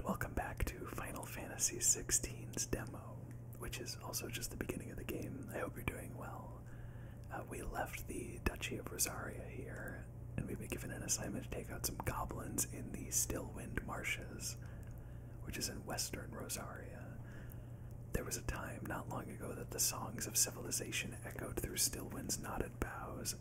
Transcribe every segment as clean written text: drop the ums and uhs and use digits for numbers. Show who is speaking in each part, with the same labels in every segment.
Speaker 1: welcome back to Final Fantasy XVI's demo, which is also just the beginning of the game. I hope you're doing well. We left the Duchy of Rosaria here, and we've been given an assignment to take out some goblins in the Stillwind Marshes, which is in western Rosaria. There was a time not long ago that the songs of civilization echoed through Stillwind's knotted boughs.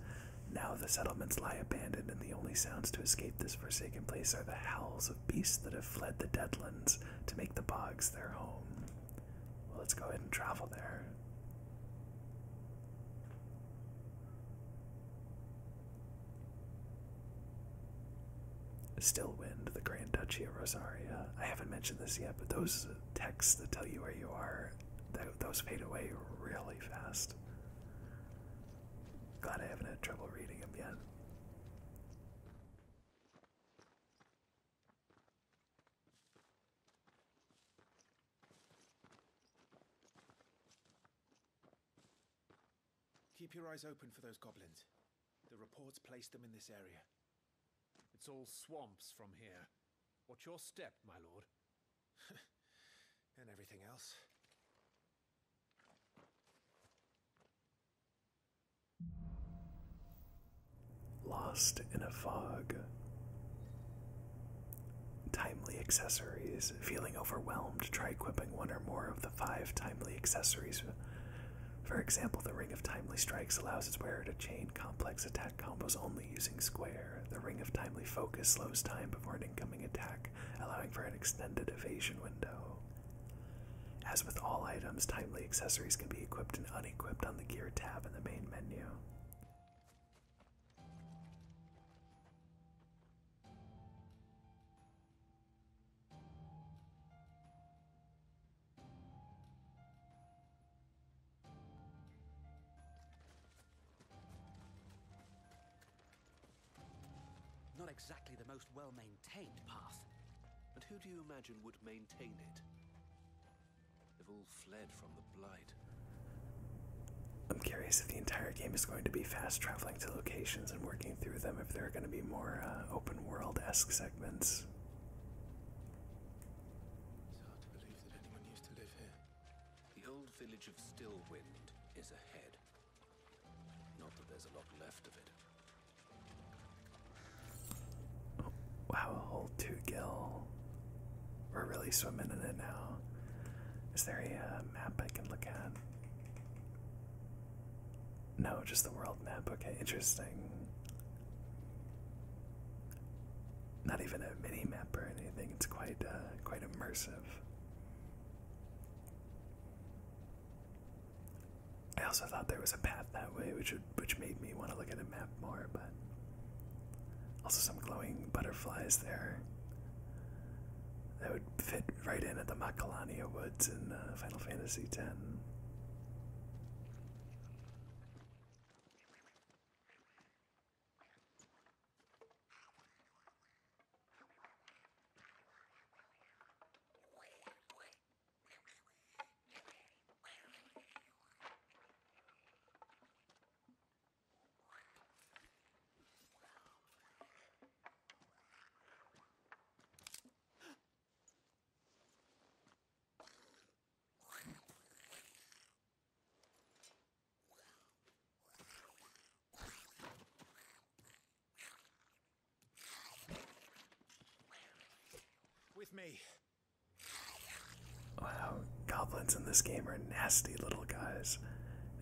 Speaker 1: Now the settlements lie abandoned, and the only sounds to escape this forsaken place are the howls of beasts that have fled the Deadlands to make the bogs their home. Well, let's go ahead and travel there. Stillwind, the Grand Duchy of Rosaria. I haven't mentioned this yet, but those texts that tell you where you are, those fade away really fast. Glad I haven't had trouble reading them yet.
Speaker 2: Keep your eyes open for those goblins. The reports placed them in this area.
Speaker 3: It's all swamps from here. What's your step, my lord?
Speaker 2: And everything else.
Speaker 1: Lost in a fog. Timely accessories. Feeling overwhelmed, try equipping one or more of the 5 timely accessories. For example, the Ring of Timely Strikes allows its wearer to chain complex attack combos only using square. The Ring of Timely Focus slows time before an incoming attack, allowing for an extended evasion window. As with all items, timely accessories can be equipped and unequipped on the Gear tab in the main menu.
Speaker 4: Not exactly the most well-maintained path.
Speaker 5: And who do you imagine would maintain it? They've all fled from the Blight.
Speaker 1: I'm curious if the entire game is going to be fast traveling to locations and working through them, if there are going to be more open world-esque segments.
Speaker 2: It's hard to believe that anyone used to live here.
Speaker 5: The old village of Stillwind is ahead. Not that there's a lot left of it.
Speaker 1: Wow, a whole 2-gill. We're really swimming in it now. Is there a map I can look at? No, just the world map. Okay, interesting. Not even a mini map or anything. It's quite immersive. I also thought there was a path that way, which made me want to look at a map more, but also some glowing butterflies there. That would fit right in at the Macalania Woods in Final Fantasy X.
Speaker 2: With me.
Speaker 1: Wow, goblins in this game are nasty little guys.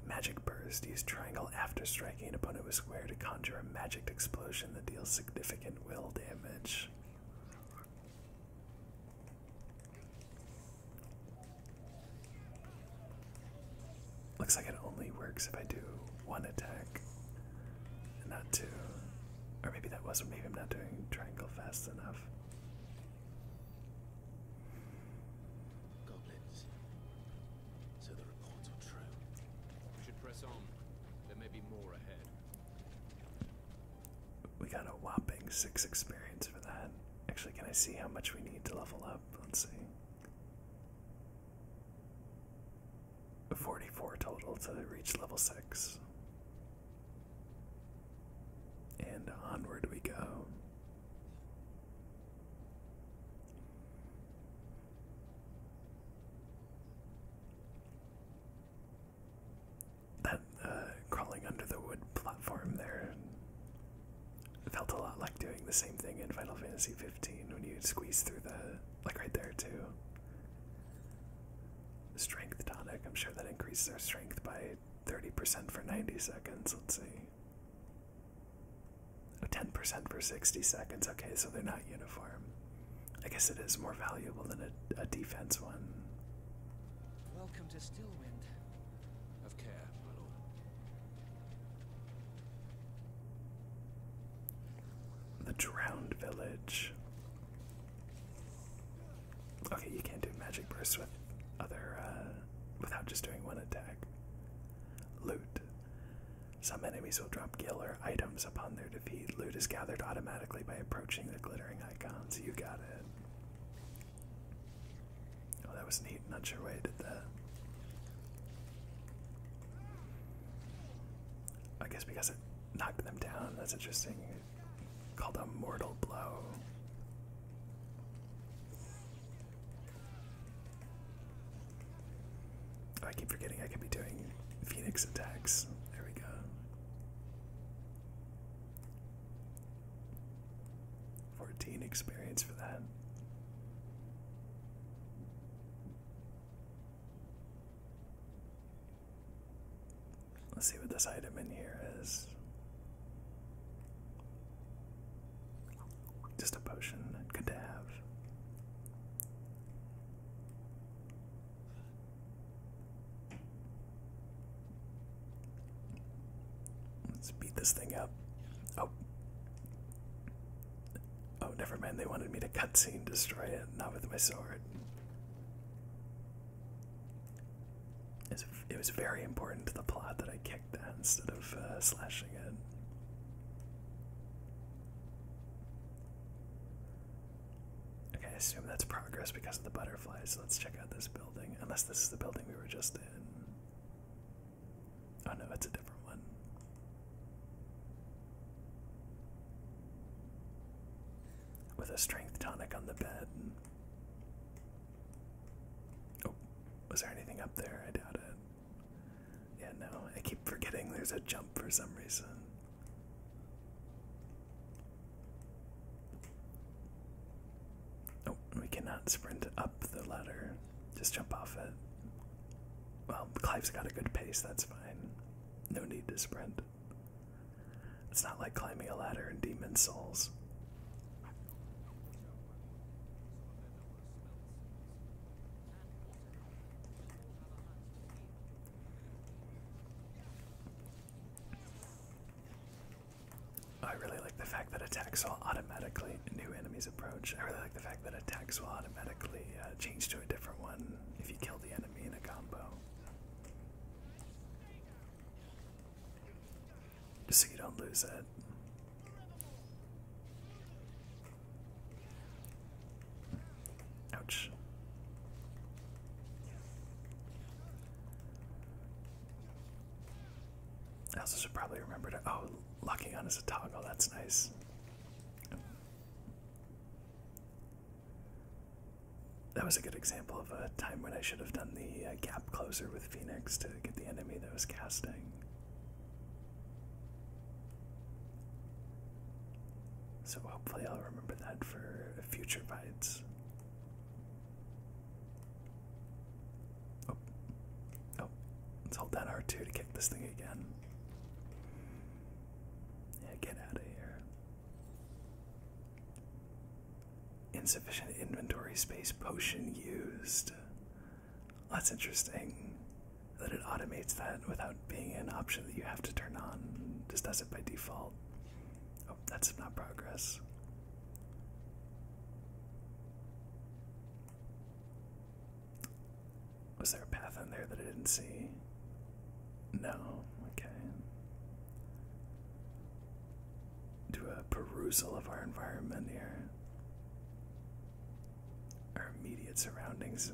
Speaker 1: Magic Burst. Use triangle after striking an opponent with square to conjure a magic explosion that deals significant will damage. Looks like it only works if I do 1 attack and not 2. Or maybe that wasn't, maybe I'm not doing triangle fast enough.
Speaker 5: Goblins. So the reports are true.
Speaker 3: We should press on. There may be more ahead.
Speaker 1: We got a whopping 6 experience for that. Actually, can I see how much we need to level up? Let's see. 44 total to reach level 6. And onward we go. doing the same thing in Final Fantasy 15 when you squeeze through the, like right there too. Strength tonic, I'm sure that increases our strength by 30% for 90 seconds, let's see. 10% for 60 seconds, okay, so they're not uniform. I guess it is more valuable than a defense one.
Speaker 4: Welcome to Stillwind.
Speaker 5: Have care, my lord.
Speaker 1: The Drowned Village. Okay, you can't do magic bursts with other, without just doing one attack. Loot. Some enemies will drop gil or items upon their defeat. Loot is gathered automatically by approaching the glittering icons. You got it. Oh, that was neat. Not sure why I did that. I guess because it knocked them down. That's interesting. Called a mortal blow. Oh, I keep forgetting I could be doing Phoenix attacks. There we go. Experience for that. Let's see what this item in here is. Just a potion. Good to have. Let's beat this thing up. Oh. Oh, never mind. They wanted me to cutscene destroy it, not with my sword. It was very important to the plot that I kicked that instead of slashing it. Okay, I assume that's progress because of the butterflies. Let's check out this building. Unless this is the building we were just in. Oh no, it's a different one. With a strength tonic on the bed. Oh, was there anything up there? I doubt it. Yeah, no, I keep forgetting there's a jump for some reason. Oh, we cannot sprint up the ladder. Just jump off it. Well, Clive's got a good pace, that's fine. No need to sprint. It's not like climbing a ladder in Demon Souls. I really like the fact that attacks will automatically, new enemies approach. I really like the fact that attacks will automatically change to a different one if you kill the enemy in a combo. Just so you don't lose it. Ouch. I also should probably remember to, oh, locking on is a toggle, that's nice. That was a good example of a time when I should have done the gap closer with Phoenix to get the enemy that was casting. So hopefully I'll remember that for future fights. Oh, oh, let's hold down R2 to kick this thing again. Yeah, get out of here. Insufficient inventory space, potion used. That's interesting that it automates that without being an option that you have to turn on. Just does it by default. Oh, that's not progress. Was there a path in there that I didn't see? No, okay. Do a perusal of our environment here. Our immediate surroundings.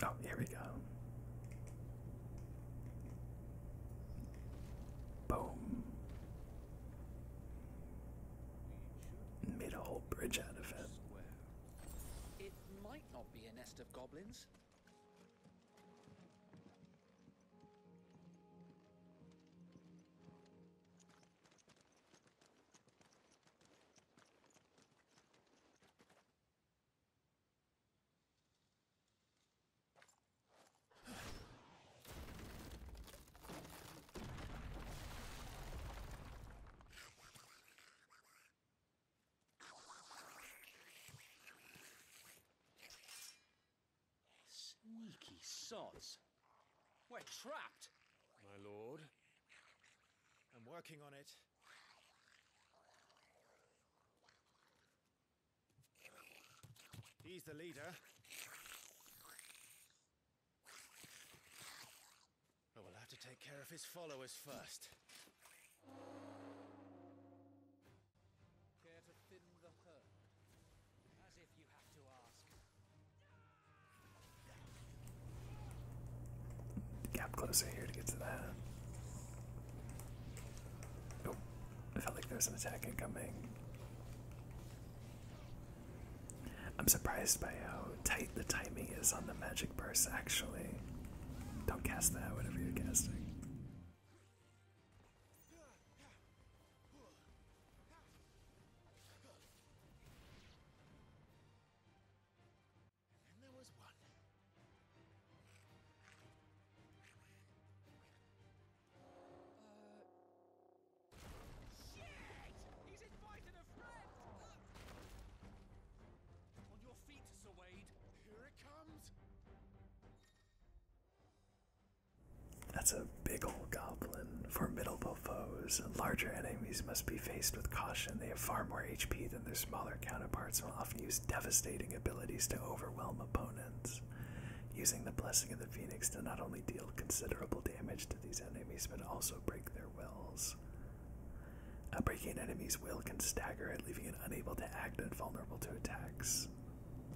Speaker 1: Oh, here we go. Boom. Made a whole bridge out of it.
Speaker 4: It might not be a nest of goblins. sods. We're trapped.
Speaker 3: My lord.
Speaker 2: I'm working on it. He's the leader. But we'll have to take care of his followers first.
Speaker 4: Care to thin the herd? As if you have to ask.
Speaker 1: Gap closer here to get to that. Oh, I felt like there was an attack incoming. I'm surprised by how tight the timing is on the magic burst, actually. Don't cast that, whatever you're casting.
Speaker 2: And there was one.
Speaker 4: Shit! He's invited a friend! On your feet, Sir Wade.
Speaker 2: Here it comes.
Speaker 1: That's a big old goblin. Formidable foes. Larger enemies must be faced with caution. They have far more HP than their smaller counterparts and will often use devastating abilities to overwhelm opponents. Using the Blessing of the Phoenix to not only deal considerable damage to these enemies, but also break their wills. Breaking an enemy's will can stagger it, leaving it unable to act and vulnerable to attacks.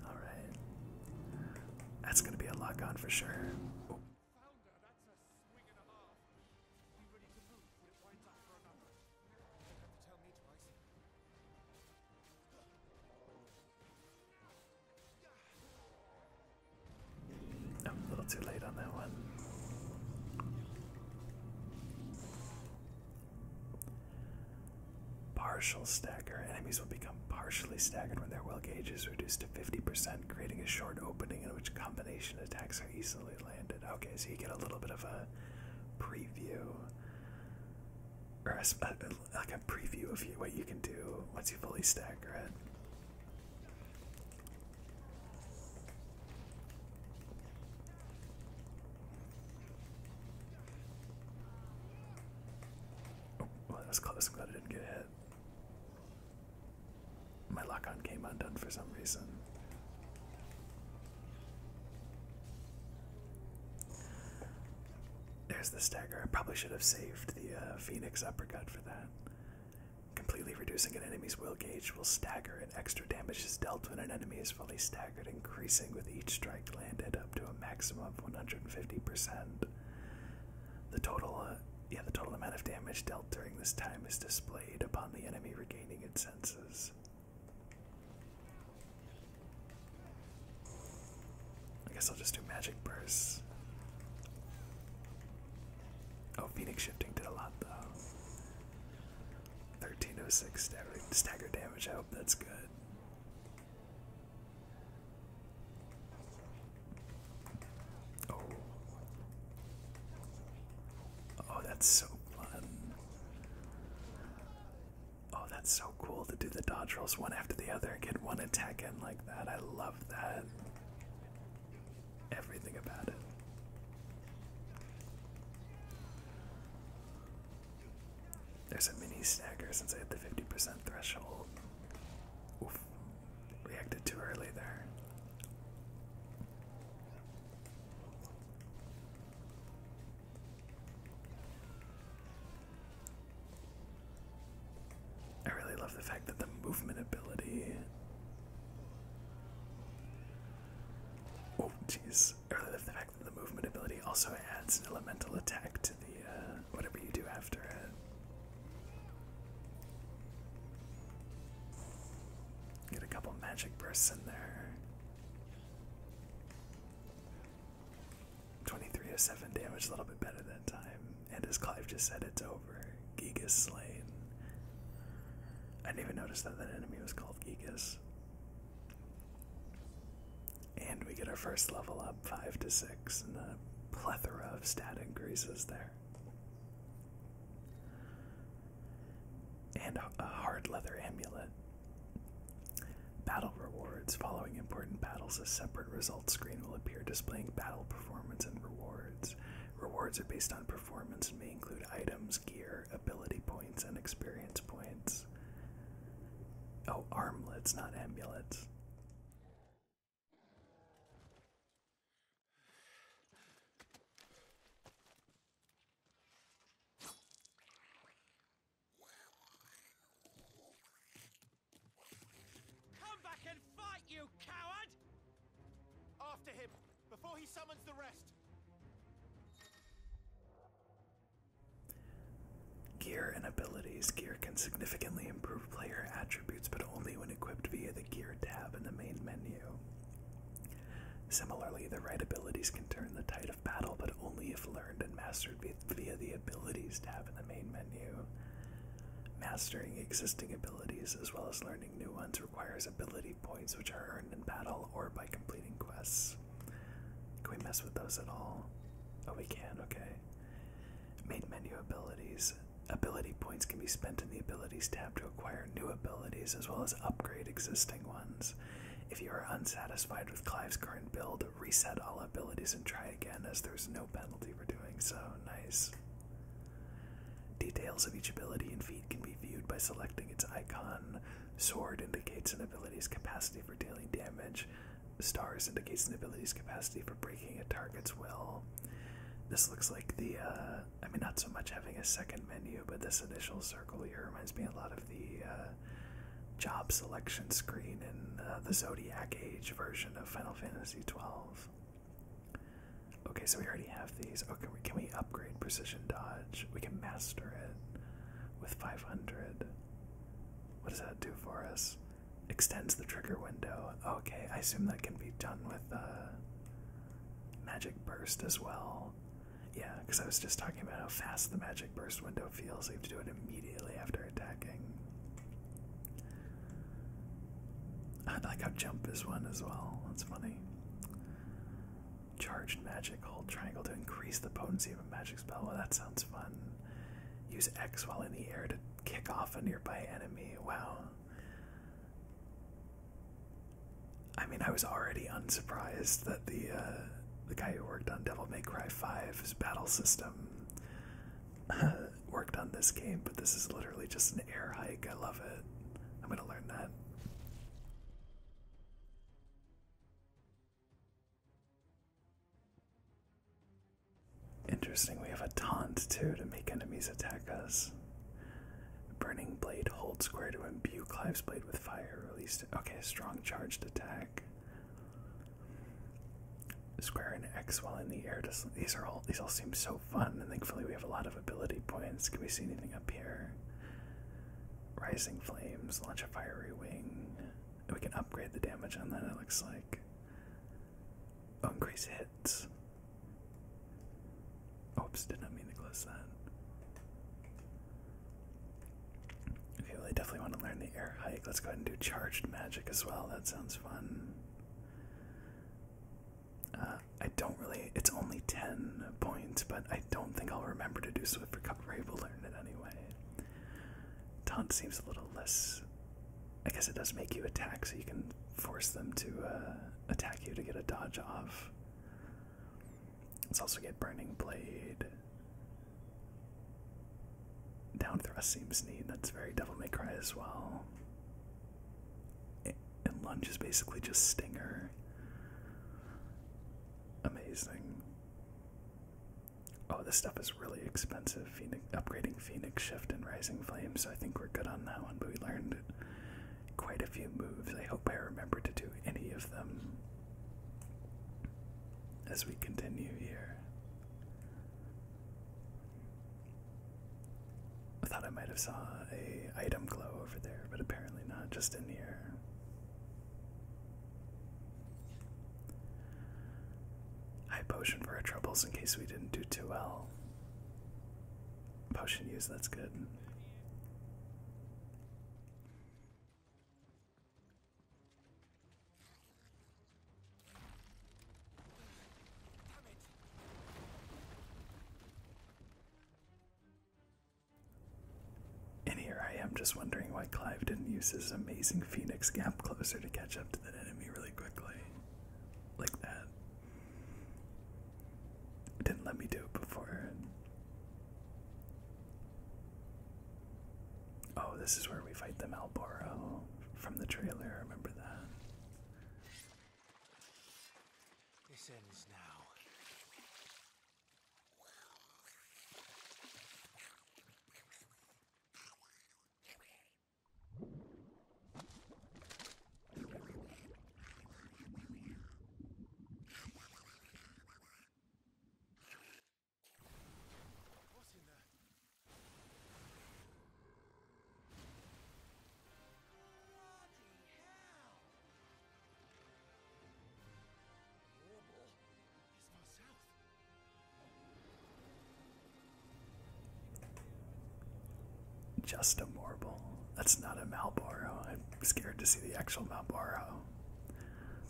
Speaker 1: Alright. That's gonna be a lock-on for sure. Oh.
Speaker 3: Founder, that's a swing and a half. Be ready to move when it winds up for another.
Speaker 2: You don't have to tell me twice.
Speaker 1: Oh, a little too late on that one. Partial stagger. Enemies will become partially staggered when their will gauge is reduced to 50%, creating a short opening in which combination attacks are easily landed. Okay, so you get a little bit of a preview. Or like a preview of what you can do once you fully stagger it. Oh, well, that was close. I'm glad I didn't get hit. My lock-on came undone for some reason. There's the stagger. I probably should have saved the Phoenix uppercut for that. Completely reducing an enemy's will gauge will stagger, and extra damage is dealt when an enemy is fully staggered, increasing with each strike landed up to a maximum of 150%. The total amount of damage dealt during this time is displayed upon the enemy regaining its senses. I guess I'll just do magic bursts. Oh, Phoenix shifting did a lot though. 1306 stagger damage. I hope that's good. Oh. Oh, that's so fun. Oh, that's so cool to do the dodge rolls one after the other and get one attack in like that. I love that. Everything about it. There's a mini stagger since I hit the 50% threshold. Oof. Reacted too early there. I really love the fact that the movement ability. Oh, jeez. I really love the fact that the movement ability also adds an elemental attack to the whatever you do after it. Get a couple magic bursts in there. 2307 damage, a little bit better that time. And as Clive just said, it's over. Gigas slain. I didn't even notice that enemy was called Gigas. And we get our first level up, 5 to 6, and a plethora of stat increases there. And a hard leather amulet. Battle rewards. rewards. Following important battles, a separate results screen will appear displaying battle performance and rewards. Rewards are based on performance and may include items, gear, ability points, and experience points. Oh, armlets, not amulets.
Speaker 2: Come back and fight, you coward! After him, before he summons the rest.
Speaker 1: Gear and abilities. Gear can significantly improve player attributes, but only when equipped via the Gear tab in the main menu. Similarly, the right abilities can turn the tide of battle, but only if learned and mastered via the Abilities tab in the main menu. Mastering existing abilities, as well as learning new ones, requires ability points, which are earned in battle or by completing quests. Can we mess with those at all? Oh, we can, okay. Main menu abilities. Ability points can be spent in the Abilities tab to acquire new abilities, as well as upgrade existing ones. If you are unsatisfied with Clive's current build, reset all abilities and try again, as there's no penalty for doing so. Nice. Details of each ability and feat can be viewed by selecting its icon. Sword indicates an ability's capacity for dealing damage. Stars indicates an ability's capacity for breaking a target's will. This looks like the, I mean, not so much having a second menu, but this initial circle here reminds me a lot of the job selection screen in the Zodiac Age version of Final Fantasy XII. Okay, so we already have these. Okay, can we upgrade Precision Dodge? We can master it with 500. What does that do for us? Extends the trigger window. Okay, I assume that can be done with Magic Burst as well. Yeah, because I was just talking about how fast the Magic Burst window feels. You have to do it immediately after attacking. I like how jump is one as well. That's funny. Charged magic. Hold triangle to increase the potency of a magic spell. Well, that sounds fun. Use X while in the air to kick off a nearby enemy. Wow. I mean, I was already unsurprised that the guy who worked on Devil May Cry 5's battle system worked on this game, but this is literally just an air hike. I love it. I'm gonna learn that. Interesting, we have a taunt too to make enemies attack us. Burning Blade, hold square to imbue Clive's blade with fire. Released. Okay, strong charged attack. Square and X while in the air. These all seem so fun, and thankfully we have a lot of ability points. Can we see anything up here? Rising Flames, launch a fiery wing. We can upgrade the damage on that, it looks like. Oh, increase hits. Oops, did not mean to close that. Okay, well I definitely want to learn the air hike. Let's go ahead and do charged magic as well. That sounds fun. I don't really, it's only 10 points, but I don't think I'll remember to do swift recovery. We'll learn it anyway. Taunt seems a little less, I guess it does make you attack, so you can force them to attack you to get a dodge off. Let's also get Burning Blade. Down thrust seems neat. That's very Devil May Cry as well. And lunge is basically just stinger. Amazing. Oh, this stuff is really expensive. Upgrading Phoenix Shift and Rising Flame, so I think we're good on that one, but we learned quite a few moves. I hope I remember to do any of them as we continue here. I thought I might have saw a item glow over there, but apparently not, just in here. High potion for our troubles in case we didn't do too well. Potion use, that's good. And here I am just wondering why Clive didn't use his amazing Phoenix Gap closer to catch up to that enemy. really quickly. Like that. It didn't let me do it before. Oh, this is where we fight the Malboro from the trailer. Remember that?
Speaker 2: This ends now. What's in there? Bloody hell! Warble is far south.
Speaker 1: Just a Morble. That's not a Malboro. I'm scared to see the actual Malboro.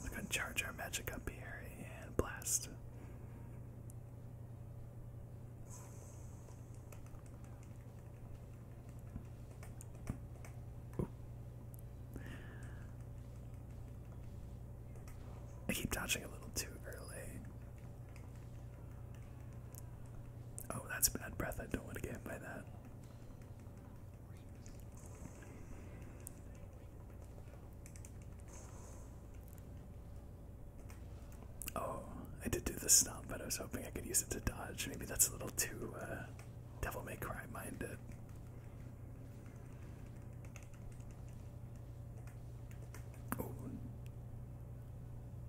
Speaker 1: We're gonna charge our magic up here and blast. Ooh. I keep dodging a little too early. Oh, that's bad breath. I don't want to get hit by that. Oh, I did do the stomp, but I was hoping I could use it to dodge. Maybe that's a little too Devil May Cry minded. Oh,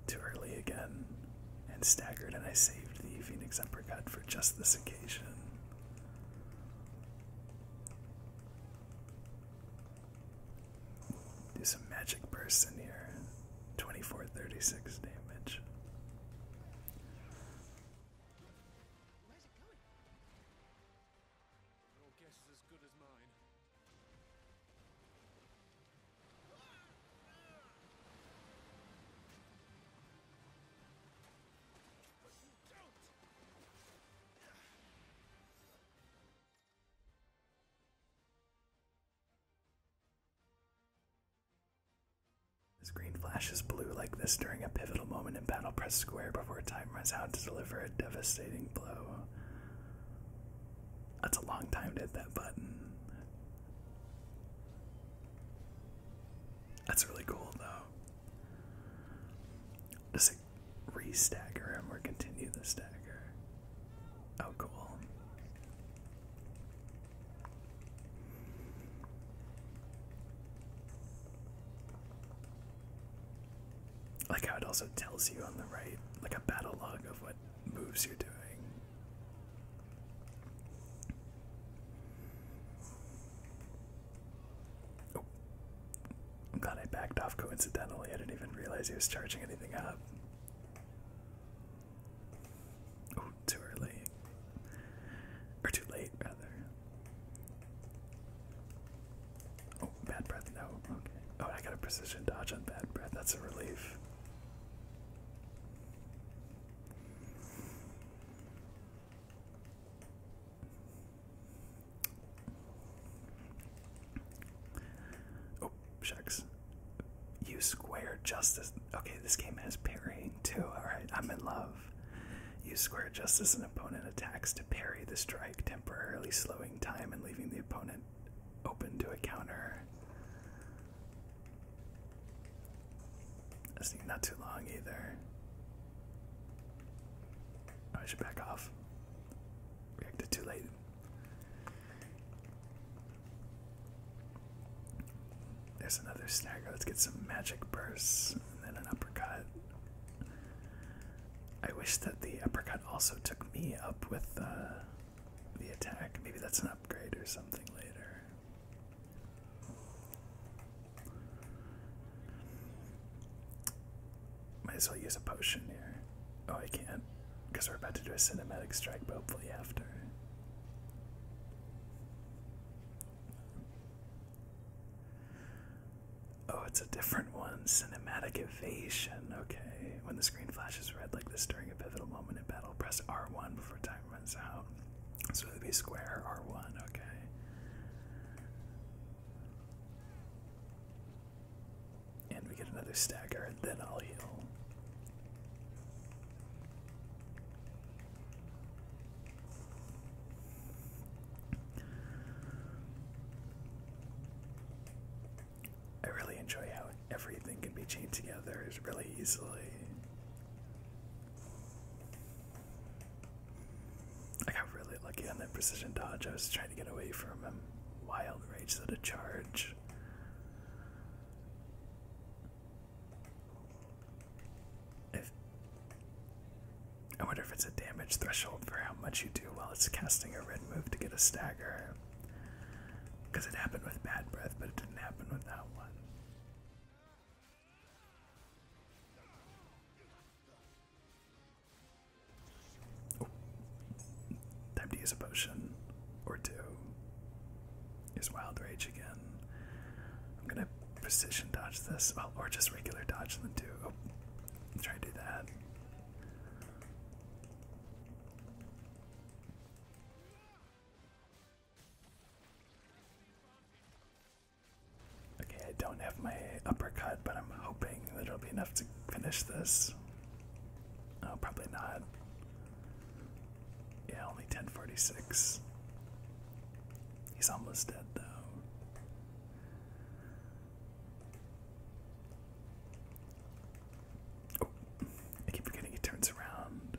Speaker 1: too early again, and staggered, and I saved the Phoenix Uppercut for just this occasion. Do some magic bursts in here. 2436 damage.
Speaker 2: Where's it going?
Speaker 3: Your guess is as good as mine.
Speaker 1: As green flashes blue like this during a pivotal moment in battle, press square before time runs out to deliver a devastating blow. That's a long time to hit that button. That's really cool though. Does it re-stagger him or continue the stagger? Oh, cool. Like how it also tells you on the right, like a battle log of what moves you're doing. Oh. I'm glad I backed off coincidentally. I didn't even realize he was charging anything up. Oh, too early. Or too late, rather. Oh, bad breath, no. Okay. Oh, I got a precision dodge on bad breath. That's a relief. Oh, shucks. Use square justice. Okay, this game has parrying too. Alright, I'm in love. Use square justice an opponent attacks to parry the strike, temporarily slowing time and leaving the opponent open to a counter. That's not too long either. Oh, I should back off. Reacted too late. There's another stagger. Let's get some magic bursts and then an uppercut. I wish that the uppercut also took me up with the attack. Maybe that's an upgrade or something later. Might as well use a potion here. Oh, I can't, because we're about to do a cinematic strike, but hopefully after. Oh, it's a different one. Cinematic evasion. Okay. When the screen flashes red like this during a pivotal moment in battle, press R1 before time runs out. So it'd be square R1. Okay. And we get another stagger and then I'll heal. I really enjoy how everything can be chained together really easily. I got really lucky on that precision dodge. I was trying to get away from him. Wild Rage, so to charge. I wonder if it's a damage threshold for how much you do while it's casting a red move to get a stagger. Because it happened with Bad Breath, but it didn't happen with that one. Oh. Time to use a potion. Or two. Use Wild Rage again. I'm gonna precision dodge this. Well, or just regular dodge them too. Oh. Try to do that. Okay, I don't have my uppercut, but I'm hoping that it'll be enough to finish this. Oh, probably not. Yeah, only 1046. He's almost dead, though. Oh, I keep forgetting he turns around.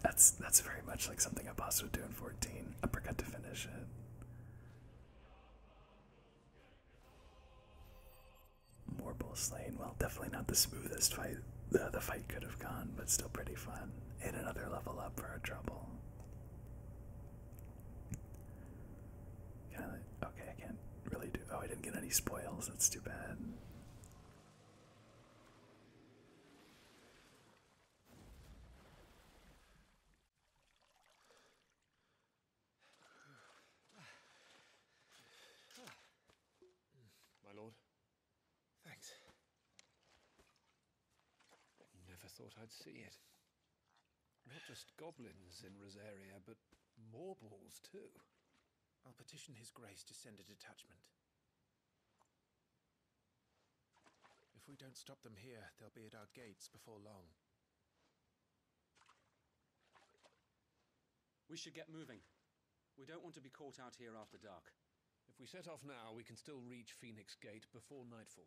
Speaker 1: That's very much like something a boss would do in 14. Uppercut to finish it. More bull slain. Well, definitely not the smoothest fight the fight could have gone, but still pretty fun. And another level up for our trouble. Okay, I can't really do. Oh, I didn't get any spoils. That's too bad.
Speaker 3: My lord. Thanks. Never thought I'd see it. Not just goblins in Rosaria, but morbals too.
Speaker 2: I'll petition His Grace to send a detachment. If we don't stop them here, they'll be at our gates before long.
Speaker 4: We should get moving. We don't want to be caught out here after dark.
Speaker 3: If we set off now, we can still reach Phoenix Gate before nightfall.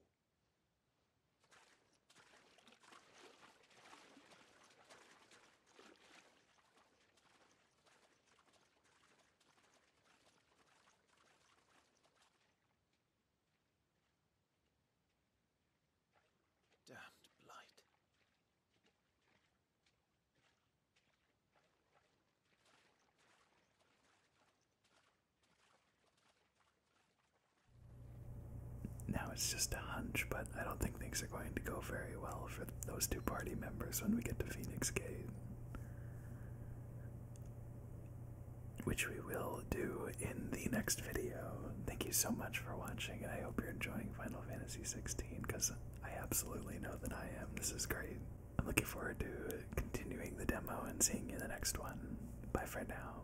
Speaker 2: Damned blight.
Speaker 1: Now it's just a hunch, but I don't think things are going to go very well for those two party members when we get to Phoenix Gate. Which we will do in the next video. Thank you so much for watching, and I hope you're enjoying Final Fantasy XVI, because I absolutely know that I am. This is great. I'm looking forward to continuing the demo and seeing you in the next one. Bye for now.